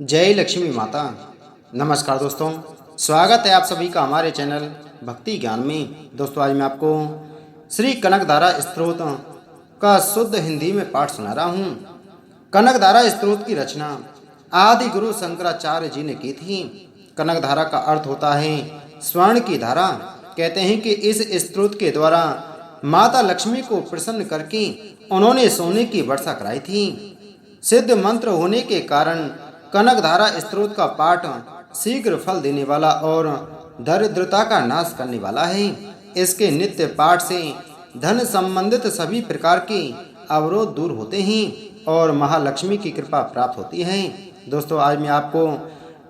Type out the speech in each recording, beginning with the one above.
जय लक्ष्मी माता। नमस्कार दोस्तों, स्वागत है आप सभी का हमारे चैनल भक्ति ज्ञान में। दोस्तों, आज मैं आपको श्री कनकधारा स्तोत्र का शुद्ध हिंदी में पाठ सुना रहा हूँ। कनकधारा स्तोत्र की रचना आदि गुरु शंकराचार्य जी ने की थी। कनकधारा का अर्थ होता है स्वर्ण की धारा। कहते हैं कि इस स्तोत्र के द्वारा माता लक्ष्मी को प्रसन्न करके उन्होंने सोने की वर्षा कराई थी। सिद्ध मंत्र होने के कारण कनकधारा स्तोत्र का पाठ शीघ्र फल देने वाला और दरिद्रता का नाश करने वाला है। इसके नित्य पाठ से धन संबंधित सभी प्रकार के अवरोध दूर होते हैं और महालक्ष्मी की कृपा प्राप्त होती है। दोस्तों, आज मैं आपको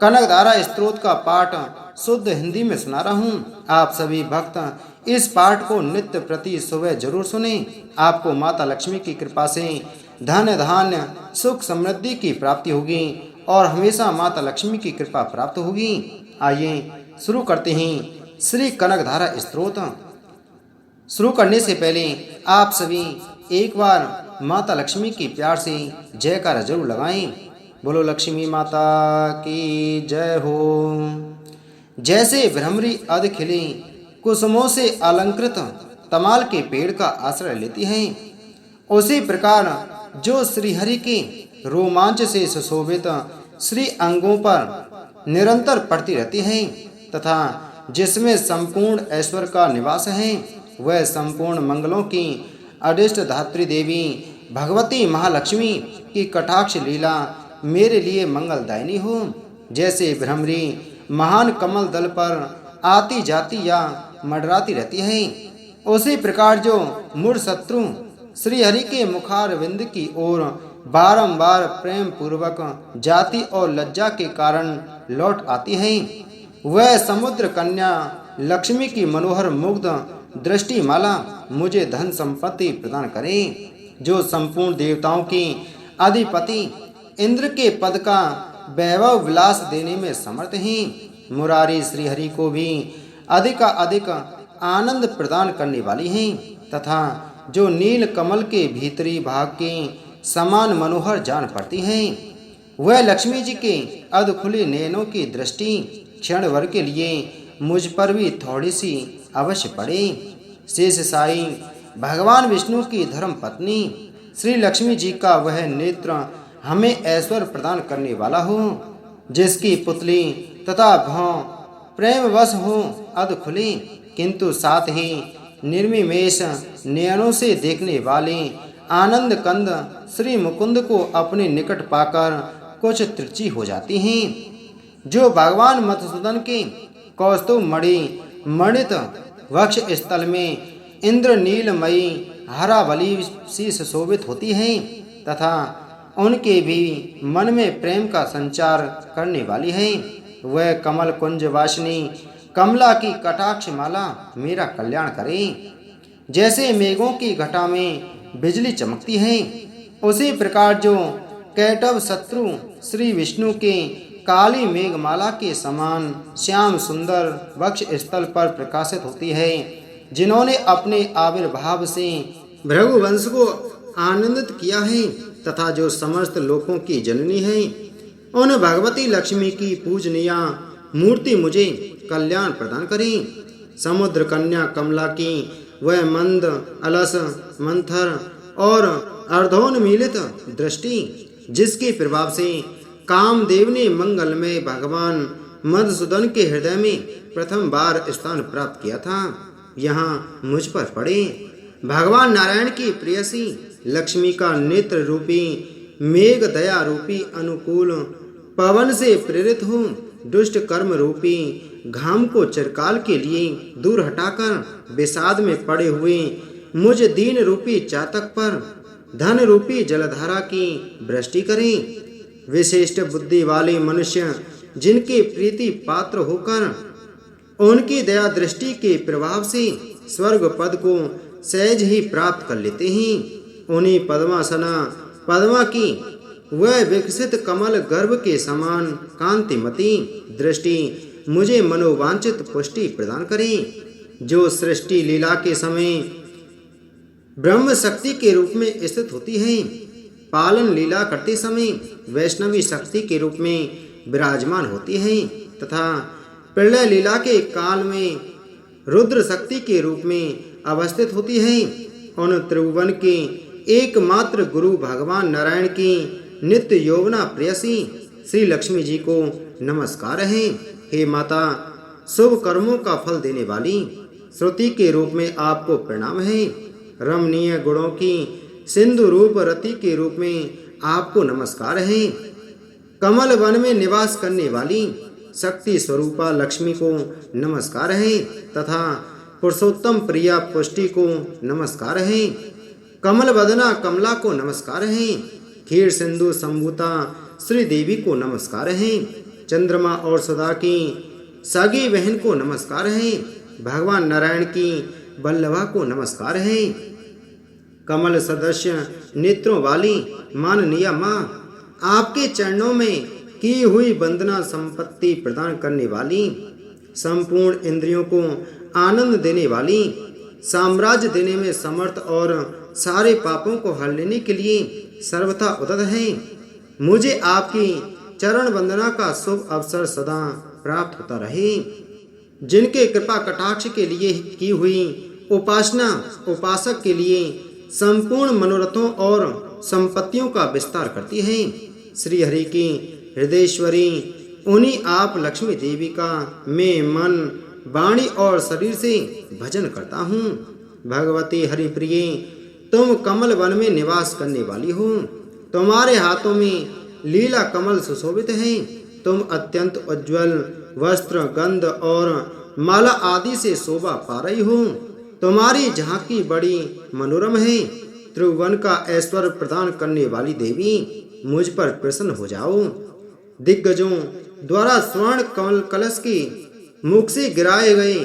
कनकधारा स्तोत्र का पाठ शुद्ध हिंदी में सुना रहा हूँ। आप सभी भक्त इस पाठ को नित्य प्रति सुबह जरूर सुने। आपको माता लक्ष्मी की कृपा से धन धान्य सुख समृद्धि की प्राप्ति होगी और हमेशा माता लक्ष्मी की कृपा प्राप्त होगी। आइए शुरू करते हैं श्री कनकधारा स्तोत्र। शुरू करने से पहले आप सभी एक बार माता लक्ष्मी की प्यार से जयकारा जरूर लगाएं। बोलो लक्ष्मी माता की जय हो। जैसे भ्रमरी अध खिले कुसुमों से अलंकृत तमाल के पेड़ का आश्रय लेती है, उसी प्रकार जो श्रीहरि के रोमांच से सुशोभित श्री अंगों पर निरंतर पड़ती रहती है तथा जिसमें संपूर्ण ऐश्वर्य का निवास है, वह संपूर्ण मंगलों की अदिष्ट धात्री देवी भगवती महालक्ष्मी की कटाक्ष लीला मेरे लिए मंगलदायिनी हो। जैसे भ्रमरी महान कमल दल पर आती जाती या मंडराती रहती है, उसी प्रकार जो मूढ़ शत्रु श्री हरि के मुखारविंद की ओर बारंबार प्रेम पूर्वक जाति और लज्जा के कारण लौट आती है, वह समुद्र कन्या लक्ष्मी की मनोहर मुग्ध दृष्टि माला मुझे धन संपत्ति प्रदान करे। जो संपूर्ण देवताओं की अधिपति इंद्र के पद का वैभव विलास देने में समर्थ हैं, मुरारी श्री हरि को भी अधिक आनंद प्रदान करने वाली हैं तथा जो नील कमल के भीतरी भाग के समान मनोहर जान पड़ती है, वह लक्ष्मी जी के अधखुली नयनों की दृष्टि क्षण भर के लिए मुझ पर भी थोड़ी सी अवश्य पड़े। शेष साई भगवान विष्णु की धर्म पत्नी श्री लक्ष्मी जी का वह नेत्र हमें ऐश्वर्य प्रदान करने वाला हो, जिसकी पुतली तथा भौं प्रेमवश हो अधखुली किंतु साथ ही निर्मिमेश नयनों से देखने वाले आनंद कंद श्री मुकुंद को अपने निकट पाकर कुछ तृप्ति हो जाती हैं। जो भगवान मधुसूदन के कौस्तुभ मणि मणित वक्ष स्थल में इंद्र नीलमयी हरावली सी सुशोभित होती है तथा उनके भी मन में प्रेम का संचार करने वाली है, वह कमल कुंज वासिनी कमला की कटाक्ष माला मेरा कल्याण करे। जैसे मेघों की घटा में बिजली चमकती है, उसी प्रकार जो कैटव शत्रु श्री विष्णु के काली मेघमाला के समान श्याम सुंदर वक्ष स्थल पर प्रकाशित होती है, जिन्होंने अपने आविर्भाव से भृगुवंश को आनंदित किया है तथा जो समस्त लोकों की जननी है, उन भगवती लक्ष्मी की पूजनीय मूर्ति मुझे कल्याण प्रदान करें। समुद्र कन्या कमला की वह मंद अलस मंथर और अर्धोन्मीलित दृष्टि, जिसके प्रभाव से कामदेव ने मंगलमय भगवान मधुसूदन के हृदय में प्रथम बार स्थान प्राप्त किया था, यहाँ मुझ पर पड़े। भगवान नारायण की प्रेयसी लक्ष्मी का नेत्र रूपी मेघ दया रूपी अनुकूल पवन से प्रेरित हो दुष्ट कर्म रूपी घाम को चिरकाल के लिए दूर हटाकर विषाद में पड़े हुए मुझ दीन रूपी चातक पर धन रूपी जलधारा की वृष्टि करें। विशिष्ट बुद्धि वाले मनुष्य जिनके प्रीति पात्र होकर उनकी दया दृष्टि के प्रभाव से स्वर्ग पद को सहज ही प्राप्त कर लेते हैं, उन्हीं पद्मासना पद्मा की वह विकसित कमल गर्भ के समान कांतिमती दृष्टि मुझे मनोवांछित पुष्टि प्रदान करें। जो सृष्टि लीला के समय ब्रह्म शक्ति के रूप में स्थित होती है, पालन लीला करते समय वैष्णवी शक्ति के रूप में विराजमान होती हैं तथा प्रलय लीला के काल में रुद्र शक्ति के रूप में अवस्थित होती है। उन त्रिभुवन के एकमात्र गुरु भगवान नारायण की नित्य यौवना प्रेयसी श्री लक्ष्मी जी को नमस्कार है। हे माता, शुभ कर्मों का फल देने वाली श्रुति के रूप में आपको प्रणाम है। रमणीय गुणों की सिंधु रूप रति के रूप में आपको नमस्कार है। कमल वन में निवास करने वाली शक्ति स्वरूपा लक्ष्मी को नमस्कार है तथा पुरुषोत्तम प्रिया पुष्टि को नमस्कार है। कमल वदना कमला को नमस्कार है। खीर सिंधु संभूता श्री देवी को नमस्कार है। चंद्रमा और सदा की सगी बहन को नमस्कार है। भगवान नारायण की वल्लभा को नमस्कार है। कमल सदस्य नेत्रों वाली माननीय माँ, आपके चरणों में की हुई वंदना संपत्ति प्रदान करने वाली, संपूर्ण इंद्रियों को आनंद देने वाली, साम्राज्य देने में समर्थ और सारे पापों को हर लेने के लिए सर्वथा उदत है। मुझे आपकी चरण वंदना का शुभ अवसर सदा प्राप्त होता रहे। जिनके कृपा कटाक्ष के लिए की हुई उपासना उपासक के लिए संपूर्ण मनोरथों और संपत्तियों का विस्तार करती है। श्री हरि की हृदयेश्वरी उन्हीं आप लक्ष्मी देवी का मैं मन वाणी और शरीर से भजन करता हूँ। भगवती हरिप्रिय, तुम कमल वन में निवास करने वाली हो। तुम्हारे हाथों में लीला कमल सुशोभित है। तुम अत्यंत उज्ज्वल वस्त्र, गंध और माला आदि से शोभा पा रही हो। तुम्हारी झांकी बड़ी मनोरम है। त्रिभुवन का ऐश्वर्य प्रदान करने वाली देवी, मुझ पर प्रसन्न हो जाओ। दिग्गजों द्वारा स्वर्ण कमल कलश के मुख से गिराए गए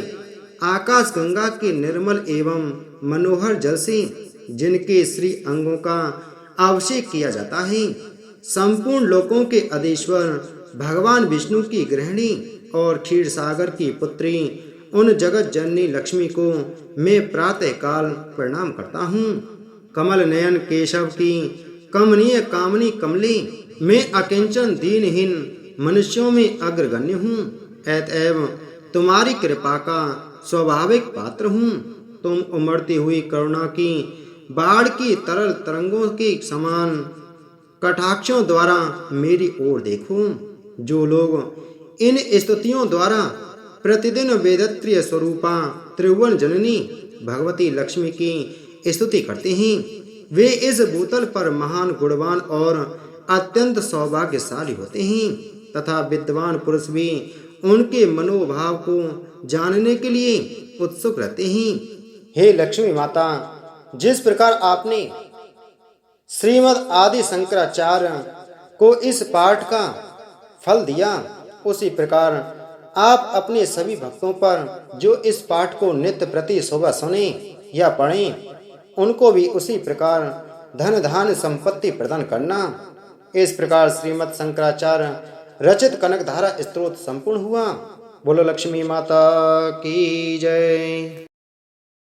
आकाश गंगा के निर्मल एवं मनोहर जल से जिनके श्री अंगों का अभिषेक किया जाता है, संपूर्ण लोकों के अधीश्वर भगवान विष्णु की गृहिणी और क्षीर सागर की पुत्री उन जगत जननी लक्ष्मी को मैं प्रातः काल प्रणाम करता हूँ। कमल नयन केशव की कमनीय कामनी कमली, मैं अकिंचन दीनहीन मनुष्यों में अग्रगण्य हूँ। अतएव तुम्हारी कृपा का स्वाभाविक पात्र हूँ। तुम उमड़ती हुई करुणा की बाढ़ की तरल तरंगों के समान कटाक्षों द्वारा मेरी ओर देखो। जो लोग इन स्तुतियों द्वारा प्रतिदिन वेदत्रिय स्वरूपा त्रिभुवन जननी भगवती लक्ष्मी की स्तुति करते हैं, वे इस भूतल पर महान गुणवान और अत्यंत सौभाग्यशाली होते हैं तथा विद्वान पुरुष भी उनके मनोभाव को जानने के लिए उत्सुक रहते हैं। हे लक्ष्मी माता, जिस प्रकार आपने श्रीमद् आदि शंकराचार्य को इस पाठ का फल दिया, उसी प्रकार आप अपने सभी भक्तों पर जो इस पाठ को नित्य प्रति सुबह सुने या पढ़ें, उनको भी उसी प्रकार धन धान्य संपत्ति प्रदान करना। इस प्रकार श्रीमद् शंकराचार्य रचित कनकधारा स्तोत्र संपूर्ण हुआ। बोलो लक्ष्मी माता की जय।